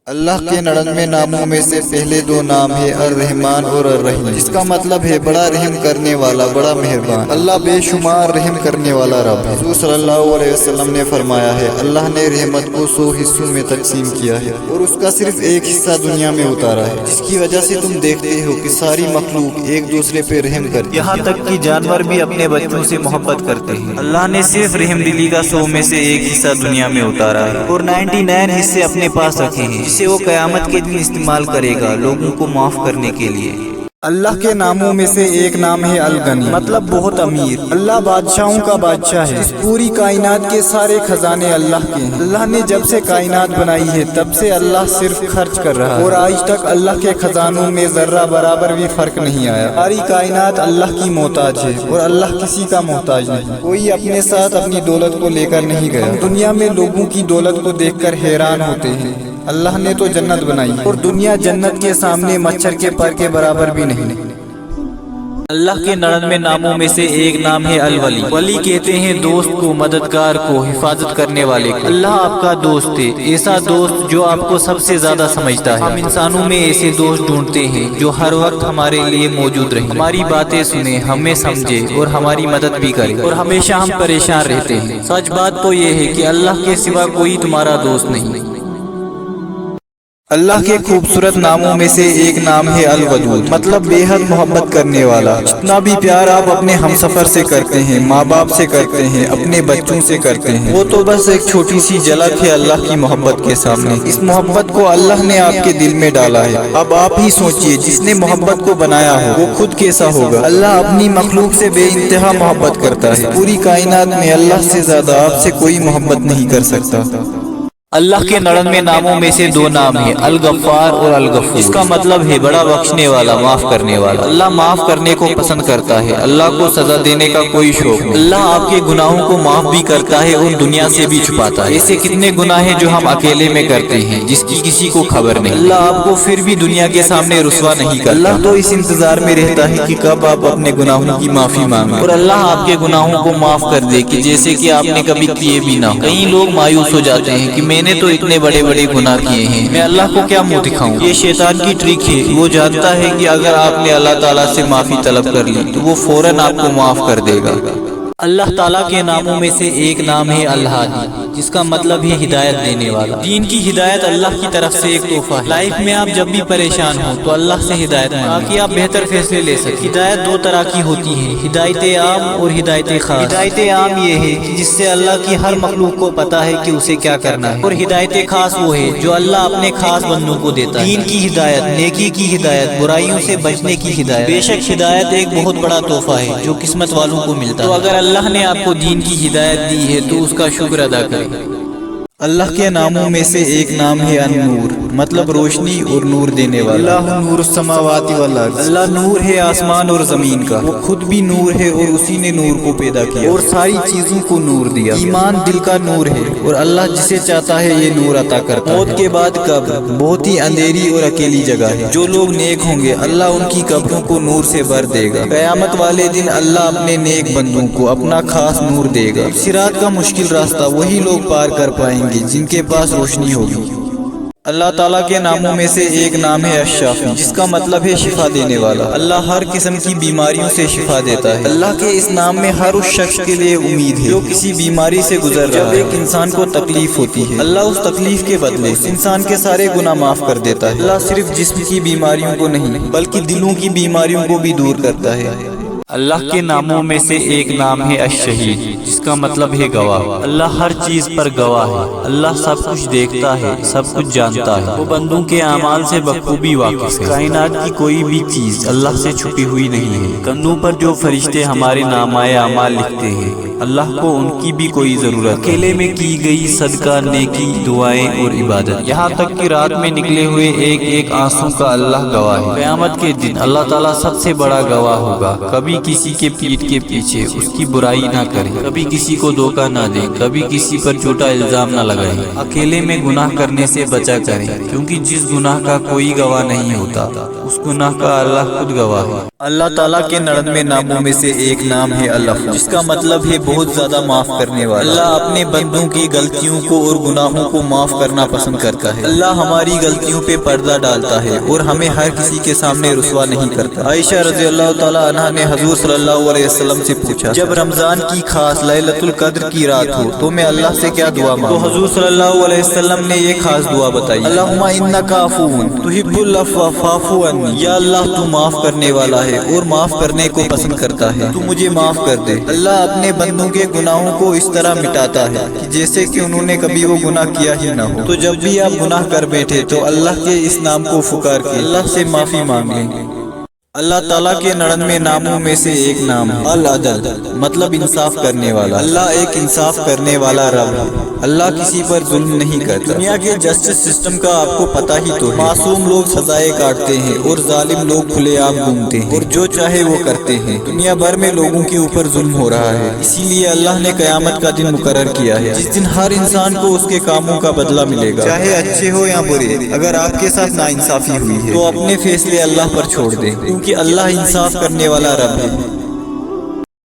اللہ کے 99 ناموں میں سے پہلے دو نام ہے الرحمن اور الرحیم، جس کا مطلب ہے بڑا رحم کرنے والا، بڑا مہربان۔ اللہ بے شمار رحم کرنے والا رب ہے۔ حضور صلی اللہ علیہ وسلم نے فرمایا ہے، اللہ نے رحمت کو 100 حصوں میں تقسیم کیا ہے اور اس کا صرف ایک حصہ دنیا میں اتارا ہے، جس کی وجہ سے تم دیکھتے ہو کہ ساری مخلوق ایک دوسرے پہ رحم کرتی ہے، یہاں تک کہ جانور بھی اپنے بچوں سے محبت کرتے ہیں۔ اللہ نے صرف رحم دلی کا 100 میں سے ایک حصہ دنیا میں اتارا ہے اور 99 حصے اپنے پاس رکھے ہیں، جسے وہ قیامت کے دن استعمال کرے گا لوگوں کو معاف کرنے کے لیے۔ اللہ کے ناموں میں سے ایک نام ہے الغنی، مطلب بہت امیر۔ اللہ بادشاہوں کا بادشاہ ہے، اس پوری کائنات کے سارے خزانے اللہ کے ہیں۔ اللہ نے جب سے کائنات بنائی ہے تب سے اللہ صرف خرچ کر رہا ہے اور آج تک اللہ کے خزانوں میں ذرہ برابر بھی فرق نہیں آیا۔ ساری کائنات اللہ کی محتاج ہے اور اللہ کسی کا محتاج نہیں۔ کوئی اپنے ساتھ اپنی دولت کو لے کر نہیں گیا۔ ہم دنیا میں لوگوں کی دولت کو دیکھ کر حیران ہوتے ہیں، اللہ نے تو جنت بنائی اور دنیا جنت کے سامنے مچھر کے پر کے برابر بھی نہیں۔ اللہ کے 99 ناموں میں سے ایک نام ہے الولی۔ ولی کہتے ہیں دوست کو، مددگار کو، حفاظت کرنے والے کو۔ اللہ آپ کا دوست ہے، ایسا دوست جو آپ کو سب سے زیادہ سمجھتا ہے۔ ہم انسانوں میں ایسے دوست ڈھونڈتے ہیں جو ہر وقت ہمارے لیے موجود رہیں، ہماری باتیں سنے، ہمیں سمجھے اور ہماری مدد بھی کرے، اور ہمیشہ ہم پریشان رہتے ہیں۔ سچ بات تو یہ ہے کہ اللہ کے سوا کوئی تمہارا دوست نہیں۔ اللہ کے خوبصورت ناموں میں سے ایک نام ہے الودود، مطلب بے حد محبت کرنے والا۔ جتنا بھی پیار آپ اپنے ہمسفر سے کرتے ہیں، ماں باپ سے کرتے ہیں، اپنے بچوں سے کرتے ہیں، وہ تو بس ایک چھوٹی سی جھلک ہے اللہ کی محبت کے سامنے۔ اس محبت کو اللہ نے آپ کے دل میں ڈالا ہے۔ اب آپ ہی سوچئے، جس نے محبت کو بنایا ہو وہ خود کیسا ہوگا۔ اللہ اپنی مخلوق سے بے انتہا محبت کرتا ہے۔ پوری کائنات میں اللہ سے زیادہ آپ سے کوئی محبت نہیں کر سکتا۔ اللہ کے 99 ناموں میں سے دو نام ہیں الغفار اور الغفور، جس کا مطلب ہے بڑا بخشنے والا، معاف کرنے والا۔ اللہ معاف کرنے کو پسند کرتا ہے، اللہ کو سزا دینے کا کوئی شوق نہیں۔ اللہ آپ کے گناہوں کو معاف بھی کرتا ہے اور دنیا سے بھی چھپاتا ہے۔ ایسے کتنے گناہ ہیں جو ہم اکیلے میں کرتے ہیں، جس کی کسی کو خبر نہیں۔ اللہ آپ کو پھر بھی دنیا کے سامنے رسوا نہیں کرتا۔ اللہ تو اس انتظار میں رہتا ہے کہ کب آپ اپنے گناہوں کی معافی مانگیں اور اللہ آپ کے گناہوں کو معاف کر دے کہ جیسے کہ آپ نے کبھی کیے بھی نہ ہو۔ کئی لوگ مایوس ہو جاتے ہیں کہ میں نے تو اتنے بڑے بڑے گناہ کیے ہیں، میں اللہ کو کیا منہ دکھاؤں۔ یہ شیطان کی ٹرک ہے، وہ جانتا ہے کہ اگر آپ نے اللہ تعالیٰ سے معافی طلب کر لی تو وہ فوراً آپ کو معاف کر دے گا۔ اللہ تعالیٰ کے ناموں میں سے ایک نام ہے الہادی، جس کا مطلب ہے ہدایت دینے والا۔ دین کی ہدایت اللہ کی طرف سے ایک تحفہ ہے۔ لائف میں آپ جب بھی پریشان ہو تو اللہ سے ہدایت مانگیں تاکہ آپ بہتر فیصلے لے سکیں۔ ہدایت دو طرح کی ہوتی ہے، ہدایت عام اور ہدایت خاص۔ ہدایت عام یہ ہے کہ جس سے اللہ کی ہر مخلوق کو پتا ہے کہ اسے کیا کرنا ہے، اور ہدایت خاص وہ ہے جو اللہ اپنے خاص بندوں کو دیتا ہے۔ دین کی ہدایت، نیکی کی ہدایت، برائیوں سے بچنے کی ہدایت۔ بے شک ہدایت ایک بہت بڑا تحفہ ہے جو قسمت والوں کو ملتا ہے۔ تو اگر اللہ نے آپ کو دین کی ہدایت دی ہے تو اس کا شکر ادا کریں۔ اللہ کے ناموں میں سے ایک نام ہے النور، مطلب روشنی اور نور دینے والا۔ اللہ نور السماوات والارض، اللہ نور ہے آسمان اور زمین کا۔ وہ خود بھی نور ہے اور اسی نے نور کو پیدا کیا اور ساری چیزوں کو نور دیا۔ ایمان دل کا نور ہے اور اللہ جسے چاہتا ہے یہ نور عطا کرتا ہے۔ موت کے بعد قبر بہت ہی اندھیری اور اکیلی جگہ ہے۔ جو لوگ نیک ہوں گے اللہ ان کی قبروں کو نور سے بھر دے گا۔ قیامت والے دن اللہ اپنے نیک بندوں کو اپنا خاص نور دے گا۔ صراط کا مشکل راستہ وہی لوگ پار کر پائیں گے جن کے پاس روشنی ہوگی۔ اللہ تعالیٰ کے ناموں میں سے ایک نام ہے الشافی، جس کا مطلب ہے شفا دینے والا۔ اللہ ہر قسم کی بیماریوں سے شفا دیتا ہے۔ اللہ کے اس نام میں ہر اس شخص کے لیے امید ہے جو کسی بیماری سے گزر رہا ہے۔ جب ایک انسان کو تکلیف ہوتی ہے اللہ اس تکلیف کے بدلے اس انسان کے سارے گناہ معاف کر دیتا ہے۔ اللہ صرف جسم کی بیماریوں کو نہیں بلکہ دلوں کی بیماریوں کو بھی دور کرتا ہے۔ اللہ کے ناموں میں سے ایک نام ہے الشہید، جس کا مطلب ہے گواہ۔ اللہ ہر چیز پر گواہ ہے، اللہ سب کچھ دیکھتا ہے، سب کچھ جانتا ہے، وہ بندوں کے اعمال سے بخوبی واقف ہے۔ کائنات کی کوئی بھی چیز اللہ سے چھپی ہوئی نہیں ہے۔ کندھوں پر جو فرشتے ہمارے نامۂ اعمال لکھتے ہیں اللہ کو ان کی بھی کوئی ضرورت۔ اکیلے میں کی گئی صدقہ، نیکی، دعائیں اور عبادت، یہاں تک کہ رات میں نکلے ہوئے ایک ایک آنسو کا اللہ گواہ ہے۔ قیامت کے دن اللہ تعالیٰ سب سے بڑا گواہ ہوگا۔ کبھی کسی کے پیٹھ کے پیچھے اس کی برائی نہ کریں، کبھی کسی کو دھوکہ نہ دیں، کبھی کسی پر جھوٹا الزام نہ لگائیں۔ اکیلے میں گناہ کرنے سے بچا کریں، کیونکہ جس گناہ کا کوئی گواہ نہیں ہوتا اس گناہ کا اللہ خود گواہ ہے۔ اللہ تعالیٰ کے 99 ناموں میں سے ایک نام ہے العفو، جس کا مطلب ہے بہت زیادہ معاف کرنے والا۔ اللہ اپنے بندوں کی غلطیوں کو اور گناہوں کو معاف کرنا پسند کرتا ہے۔ اللہ ہماری غلطیوں پہ پردہ ڈالتا ہے اور ہمیں ہر کسی کے سامنے رسوا نہیں کرتا۔ عائشہ رضی اللہ تعالی عنہا نے حضور صلی اللہ علیہ وسلم سے پوچھا، جب رمضان کی خاص لیلۃ القدر کی رات ہو تو میں اللہ سے کیا دعا مانگوں؟ تو حضور صلی اللہ علیہ وسلم نے یہ خاص دعا بتائی، اللہم انک عفو تحب العفو فاعف عنی، یا اللہ تو معاف کرنے والا ہے اور معاف کرنے کو پسند کرتا ہے، تو مجھے معاف کر دے۔ اللہ اپنے بندوں کے گناہوں کو اس طرح مٹاتا ہے کہ جیسے کہ انہوں نے کبھی وہ گناہ کیا ہی نہ ہو۔ تو جب بھی آپ گناہ کر بیٹھے تو اللہ کے اس نام کو پکار کے اللہ سے معافی مانگ لیں۔ اللہ تعالیٰ کے 99 ناموں میں سے ایک نام ہے العدل، مطلب انصاف کرنے والا۔ اللہ ایک انصاف کرنے والا رب ہے۔ اللہ کسی پر ظلم نہیں کرتا۔ دنیا کے جسٹس سسٹم کا آپ کو پتہ ہی تو ہے، معصوم لوگ سزائیں کاٹتے ہیں اور ظالم لوگ کھلے عام گھومتے ہیں اور جو چاہے وہ کرتے ہیں۔ دنیا بھر میں لوگوں کے اوپر ظلم ہو رہا ہے، اسی لیے اللہ نے قیامت کا دن مقرر کیا ہے جس دن ہر انسان کو اس کے کاموں کا بدلہ ملے گا، چاہے اچھے ہو یا برے۔ اگر آپ کے ساتھ ناانصافی ہوئی ہے تو اپنے فیصلے اللہ پر چھوڑ دیں، کیونکہ اللہ انصاف کرنے والا رب ہے۔